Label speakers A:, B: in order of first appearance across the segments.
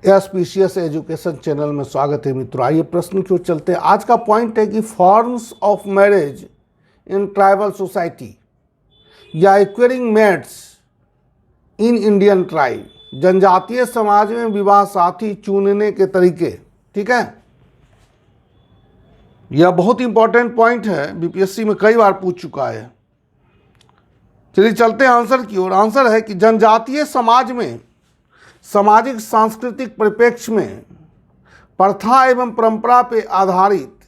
A: एस्पीशियस education channel में स्वागत है मित्रों। आइए प्रश्न की ओर चलते हैं। आज का पॉइंट है कि forms of marriage in tribal society या acquiring mates in Indian tribe, जनजातीय समाज में विवाह साथी चुनने के तरीके। ठीक है, यह बहुत इंपॉर्टेंट पॉइंट है, बीपीएससी में कई बार पूछ चुका है। चलिए चलते हैं आंसर की ओर। आंसर है कि जनजातीय समाज में सामाजिक सांस्कृतिक परिप्रेक्ष्य में प्रथा एवं परंपरा पर आधारित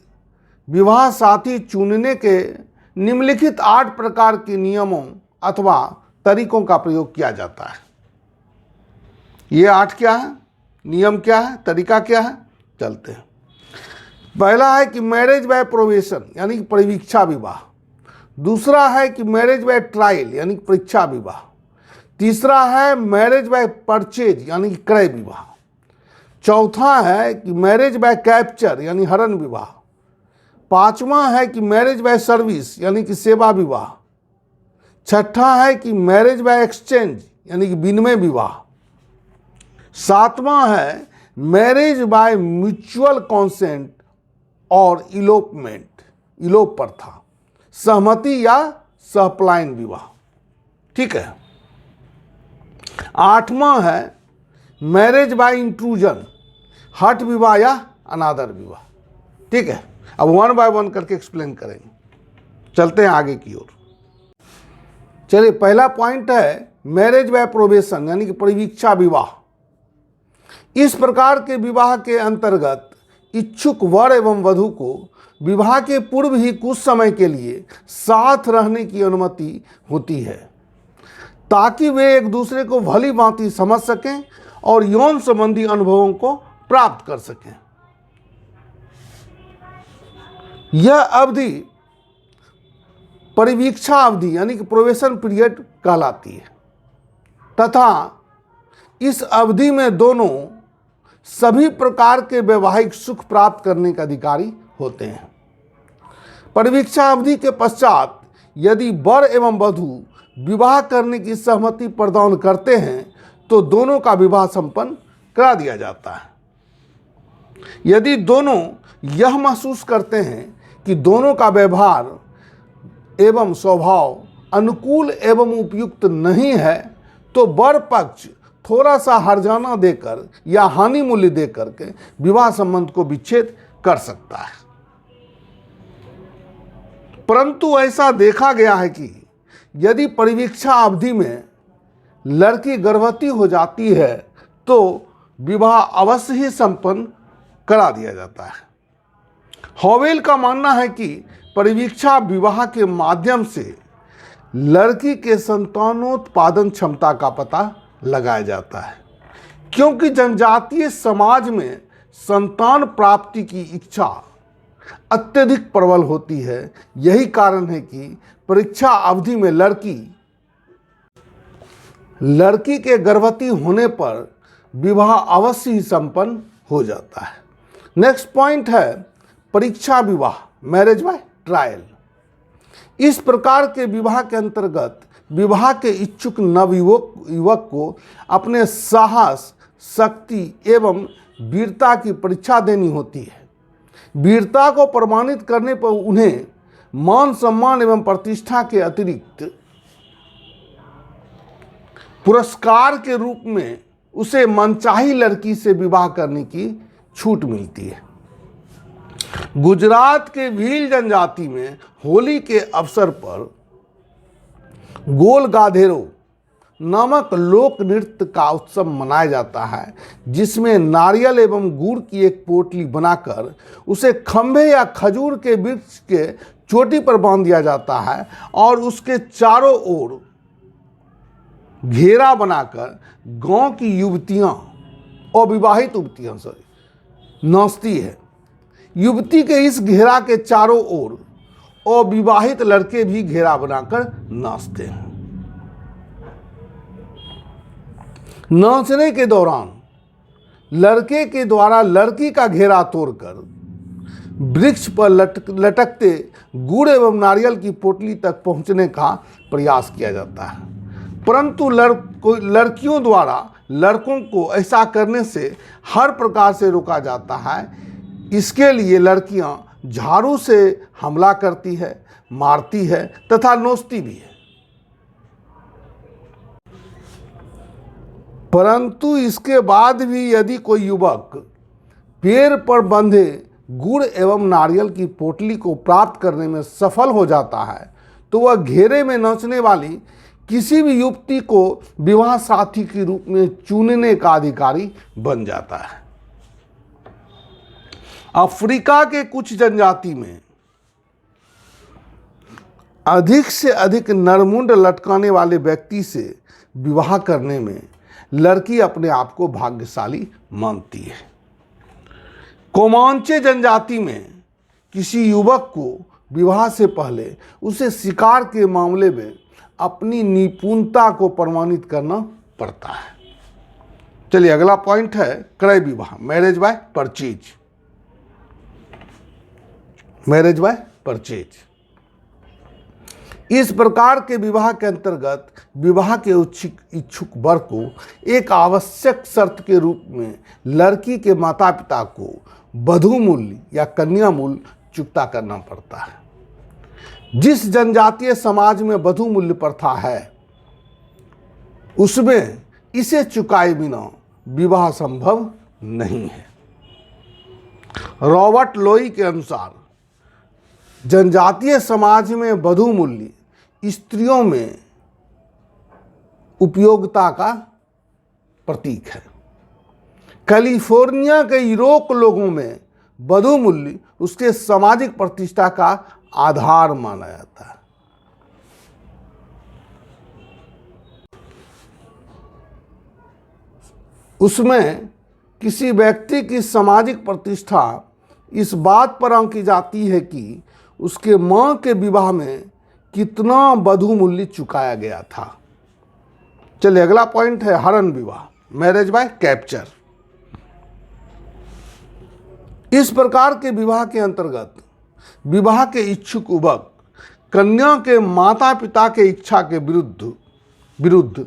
A: विवाह साथी चुनने के निम्नलिखित 8 प्रकार के नियमों अथवा तरीकों का प्रयोग किया जाता है। ये 8 क्या है, नियम क्या है, तरीका क्या है, चलते हैं। पहला है कि मैरिज बाय प्रोबेशन यानी कि परिवीक्षा विवाह। दूसरा है कि मैरिज बाय ट्रायल यानी कि परीक्षा विवाह। तीसरा है मैरिज बाय परचेज यानी कि क्रय विवाह। चौथा है कि मैरिज बाय कैप्चर यानी हरण विवाह। पांचवा है कि मैरिज बाय सर्विस यानी कि सेवा विवाह। छठा है कि मैरिज बाय एक्सचेंज यानी कि विनिमय विवाह। सातवां है मैरिज बाय म्यूचुअल कॉन्सेंट और इलोपमेंट, इलोप प्रथा, सहमति या सहपलायन विवाह। ठीक है। आठवां है मैरिज बाय इंट्रूजन, हठ विवाह या अनादर विवाह। ठीक है, अब 1 बाय 1 करके एक्सप्लेन करेंगे। चलते हैं आगे की ओर। चलिए, पहला पॉइंट है मैरिज बाय प्रोबेशन यानी कि परिवीक्षा विवाह। इस प्रकार के विवाह के अंतर्गत इच्छुक वर एवं वधू को विवाह के पूर्व ही कुछ समय के लिए साथ रहने की अनुमति होती है ताकि वे एक दूसरे को भली भांति समझ सकें और यौन संबंधी अनुभवों को प्राप्त कर सकें। यह अवधि परिवीक्षा अवधि यानी कि प्रोबेशन पीरियड कहलाती है तथा इस अवधि में दोनों सभी प्रकार के वैवाहिक सुख प्राप्त करने के अधिकारी होते हैं। परिवीक्षा अवधि के पश्चात यदि वर एवं वधू विवाह करने की सहमति प्रदान करते हैं तो दोनों का विवाह संपन्न करा दिया जाता है। यदि दोनों यह महसूस करते हैं कि दोनों का व्यवहार एवं स्वभाव अनुकूल एवं उपयुक्त नहीं है तो वर पक्ष थोड़ा सा हर्जाना देकर या हानि मूल्य देकर के विवाह संबंध को विच्छेद कर सकता है। परंतु ऐसा देखा गया है कि यदि परिवीक्षा अवधि में लड़की गर्भवती हो जाती है तो विवाह अवश्य ही संपन्न करा दिया जाता है। हॉवेल का मानना है कि परिवीक्षा विवाह के माध्यम से लड़की के संतानोत्पादन क्षमता का पता लगाया जाता है, क्योंकि जनजातीय समाज में संतान प्राप्ति की इच्छा अत्यधिक प्रबल होती है। यही कारण है कि परीक्षा अवधि में लड़की के गर्भवती होने पर विवाह अवश्य ही संपन्न हो जाता है। नेक्स्ट पॉइंट है परीक्षा विवाह, मैरिज बाय ट्रायल। इस प्रकार के विवाह के अंतर्गत विवाह के इच्छुक नवयुवक को अपने साहस, शक्ति एवं वीरता की परीक्षा देनी होती है। वीरता को प्रमाणित करने पर उन्हें मान सम्मान एवं प्रतिष्ठा के अतिरिक्त पुरस्कार के रूप में उसे मनचाही लड़की से विवाह करने की छूट मिलती है। गुजरात के भील जनजाति में होली के अवसर पर गोल गाधेरो नामक लोक नृत्य का उत्सव मनाया जाता है, जिसमें नारियल एवं गुड़ की एक पोटली बनाकर उसे खंभे या खजूर के वृक्ष के चोटी पर बांध दिया जाता है और उसके चारों ओर घेरा बनाकर गांव की युवतियां, अविवाहित युवतियां नाचती है। युवती के इस घेरा के चारों ओर अविवाहित लड़के भी घेरा बनाकर नाचते हैं। नाचने के दौरान लड़के के द्वारा लड़की का घेरा तोड़कर वृक्ष पर लटकते गुड़ एवं नारियल की पोटली तक पहुंचने का प्रयास किया जाता है, परंतु लड़कियों द्वारा लड़कों को ऐसा करने से हर प्रकार से रोका जाता है। इसके लिए लड़कियां झाड़ू से हमला करती है, मारती है तथा नोचती भी है। परंतु इसके बाद भी यदि कोई युवक पेड़ पर बंधे गुड़ एवं नारियल की पोटली को प्राप्त करने में सफल हो जाता है तो वह घेरे में नाचने वाली किसी भी युवती को विवाह साथी के रूप में चुनने का अधिकारी बन जाता है। अफ्रीका के कुछ जनजाति में अधिक से अधिक नरमुंड लटकाने वाले व्यक्ति से विवाह करने में लड़की अपने आप को भाग्यशाली मानती है। कोमांचे जनजाति में किसी युवक को विवाह से पहले उसे शिकार के मामले में अपनी निपुणता को प्रमाणित करना पड़ता है। चलिए अगला पॉइंट है क्रय विवाह, marriage by purchase. Marriage by purchase इस प्रकार के विवाह के अंतर्गत विवाह के इच्छुक वर्ग को एक आवश्यक शर्त के रूप में लड़की के माता पिता को वधू मूल्य या कन्या मूल्य चुकता करना पड़ता है। जिस जनजातीय समाज में वधू मूल्य प्रथा है उसमें इसे चुकाए बिना विवाह संभव नहीं है। रॉबर्ट लोई के अनुसार जनजातीय समाज में वधू मूल्य स्त्रियों में उपयोगिता का प्रतीक है। कैलिफोर्निया के यूरोप लोगों में वधू मूल्य उसके सामाजिक प्रतिष्ठा का आधार माना जाता है। उसमें किसी व्यक्ति की सामाजिक प्रतिष्ठा इस बात पर आंकी जाती है कि उसके मां के विवाह में कितना वधू मूल्य चुकाया गया था। चलिए अगला पॉइंट है हरण विवाह, मैरिज बाय कैप्चर। इस प्रकार के विवाह के अंतर्गत विवाह के इच्छुक युवक कन्या के माता पिता के इच्छा के विरुद्ध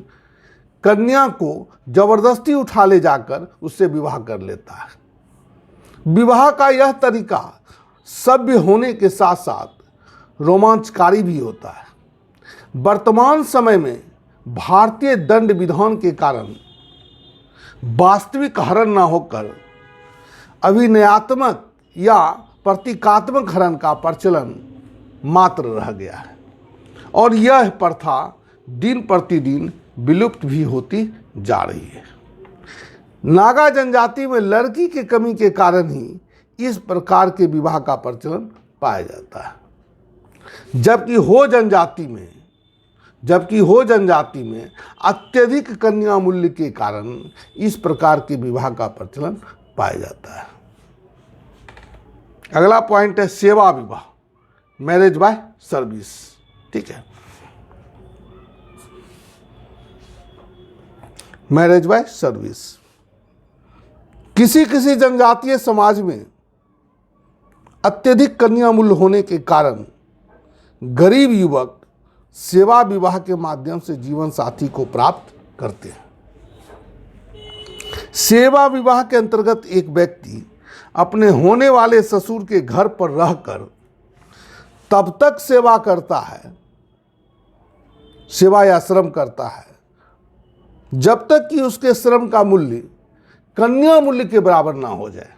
A: कन्या को जबरदस्ती उठा ले जाकर उससे विवाह कर लेता है। विवाह का यह तरीका सभ्य होने के साथ साथ रोमांचकारी भी होता है। वर्तमान समय में भारतीय दंड विधान के कारण वास्तविक हरण न होकर अभिनयात्मक या प्रतीकात्मक हरण का प्रचलन मात्र रह गया है और यह प्रथा दिन प्रतिदिन विलुप्त भी होती जा रही है। नागा जनजाति में लड़की की कमी के कारण ही इस प्रकार के विवाह का प्रचलन पाया जाता है, जबकि हो जनजाति में अत्यधिक कन्या मूल्य के कारण इस प्रकार के विवाह का प्रचलन पाया जाता है। अगला पॉइंट है सेवा विवाह, मैरिज बाय सर्विस। ठीक है, मैरिज बाय सर्विस किसी किसी जनजातीय समाज में अत्यधिक कन्या मूल्य होने के कारण गरीब युवक सेवा विवाह के माध्यम से जीवन साथी को प्राप्त करते हैं। सेवा विवाह के अंतर्गत एक व्यक्ति अपने होने वाले ससुर के घर पर रहकर तब तक सेवा करता है, सेवा या श्रम करता है, जब तक कि उसके श्रम का मूल्य कन्या मूल्य के बराबर ना हो जाए।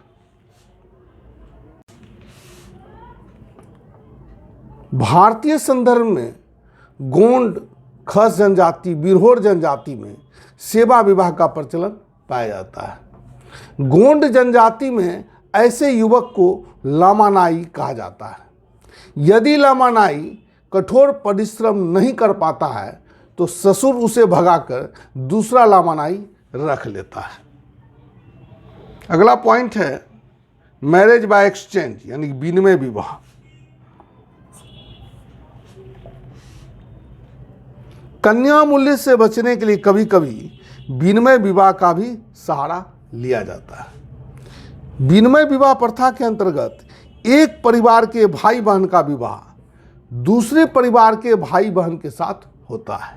A: भारतीय संदर्भ में गोंड, खस जनजाति, बिरहोर जनजाति में सेवा विवाह का प्रचलन पाया जाता है। गोंड जनजाति में ऐसे युवक को लामानाई कहा जाता है। यदि लामानाई कठोर परिश्रम नहीं कर पाता है तो ससुर उसे भगाकर दूसरा लामानाई रख लेता है। अगला पॉइंट है मैरिज बाय एक्सचेंज यानी विनिमय विवाह। कन्या मूल्य से बचने के लिए कभी कभी विनिमय विवाह का भी सहारा लिया जाता है। विनिमय विवाह प्रथा के अंतर्गत एक परिवार के भाई बहन का विवाह दूसरे परिवार के भाई बहन के साथ होता है।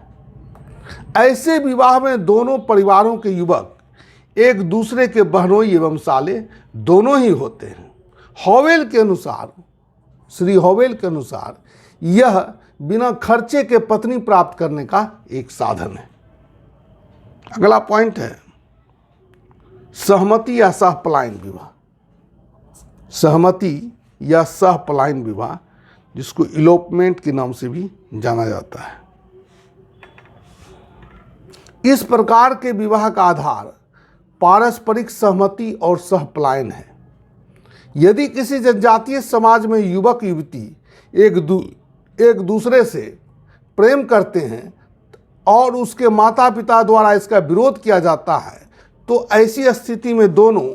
A: ऐसे विवाह में दोनों परिवारों के युवक एक दूसरे के बहनोई एवं साले दोनों ही होते हैं। हॉवेल के अनुसार, श्री हॉवेल के अनुसार, यह बिना खर्चे के पत्नी प्राप्त करने का एक साधन है। अगला पॉइंट है सहमति या सह पलायन विवाह। सहमति या सह पलायन विवाह, जिसको इलोपमेंट के नाम से भी जाना जाता है। इस प्रकार के विवाह का आधार पारस्परिक सहमति और सह पलायन है। यदि किसी जनजातीय समाज में युवक युवती एक दूसरे से प्रेम करते हैं और उसके माता पिता द्वारा इसका विरोध किया जाता है, तो ऐसी स्थिति में दोनों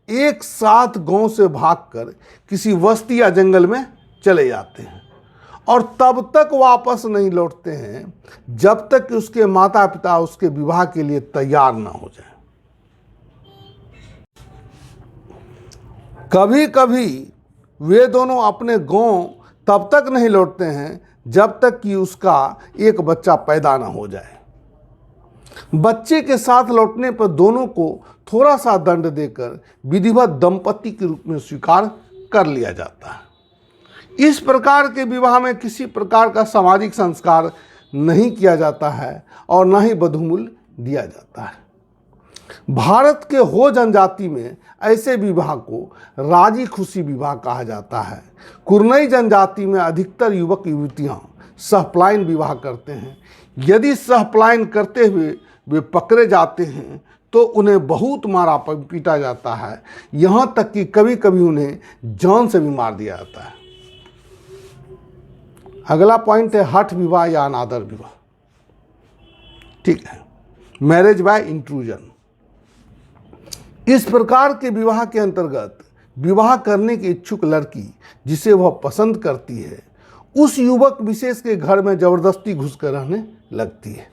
A: एक साथ गांव से भागकर किसी बस्ती या जंगल में चले जाते हैं और तब तक वापस नहीं लौटते हैं जब तक कि उसके माता पिता उसके विवाह के लिए तैयार ना हो जाए। कभी कभी वे दोनों अपने गांव तब तक नहीं लौटते हैं जब तक कि उसका एक बच्चा पैदा ना हो जाए। बच्चे के साथ लौटने पर दोनों को थोड़ा सा दंड देकर विधिवत दंपति के रूप में स्वीकार कर लिया जाता है। इस प्रकार के विवाह में किसी प्रकार का सामाजिक संस्कार नहीं किया जाता है और न ही बधूमूल्य दिया जाता है। भारत के हो जनजाति में ऐसे विवाह को राजी खुशी विवाह कहा जाता है। कुरनई जनजाति में अधिकतर युवक युवतियां सहपलायन विवाह करते हैं। यदि सहपलायन करते हुए वे पकड़े जाते हैं तो उन्हें बहुत मारा पीटा जाता है, यहाँ तक कि कभी कभी उन्हें जान से भी मार दिया जाता है। अगला पॉइंट है हठ विवाह या अनादर विवाह। ठीक है, मैरिज बाय इंट्रूजन। इस प्रकार के विवाह के अंतर्गत विवाह करने की इच्छुक लड़की जिसे वह पसंद करती है उस युवक विशेष के घर में जबरदस्ती घुसकर रहने लगती है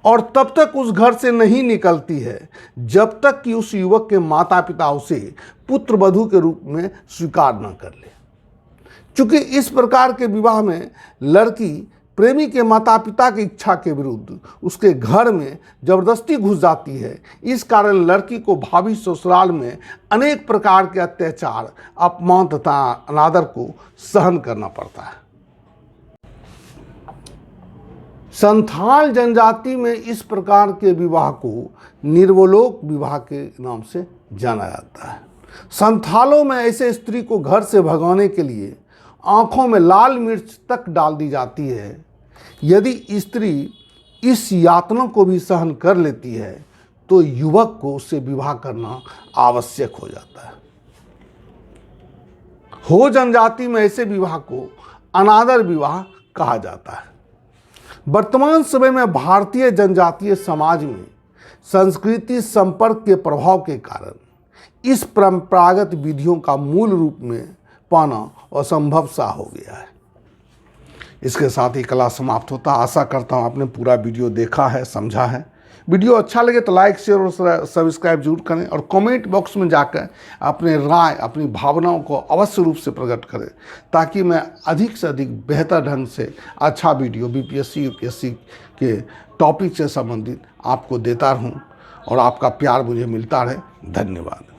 A: और तब तक उस घर से नहीं निकलती है जब तक कि उस युवक के माता पिता उसे पुत्र वधू के रूप में स्वीकार न कर ले। चूंकि इस प्रकार के विवाह में लड़की प्रेमी के माता पिता की इच्छा के विरुद्ध उसके घर में जबरदस्ती घुस जाती है, इस कारण लड़की को भावी ससुराल में अनेक प्रकार के अत्याचार, अपमान तथा अनादर को सहन करना पड़ता है। संथाल जनजाति में इस प्रकार के विवाह को निर्वलोक विवाह के नाम से जाना जाता है। संथालों में ऐसे स्त्री को घर से भगाने के लिए आंखों में लाल मिर्च तक डाल दी जाती है। यदि स्त्री इस यातना को भी सहन कर लेती है तो युवक को उससे विवाह करना आवश्यक हो जाता है। हो जनजाति में ऐसे विवाह को अनादर विवाह कहा जाता है। वर्तमान समय में भारतीय जनजातीय समाज में संस्कृति संपर्क के प्रभाव के कारण इस परंपरागत विधियों का मूल रूप में पाना असंभव सा हो गया है। इसके साथ ही कला समाप्त होता। आशा करता हूँ आपने पूरा वीडियो देखा है, समझा है। वीडियो अच्छा लगे तो लाइक, शेयर और सब्सक्राइब जरूर करें और कमेंट बॉक्स में जाकर अपने राय, अपनी भावनाओं को अवश्य रूप से प्रकट करें ताकि मैं अधिक से अधिक बेहतर ढंग से अच्छा वीडियो बीपीएससी यूपीएससी के टॉपिक से संबंधित आपको देता रहूं और आपका प्यार मुझे मिलता रहे। धन्यवाद।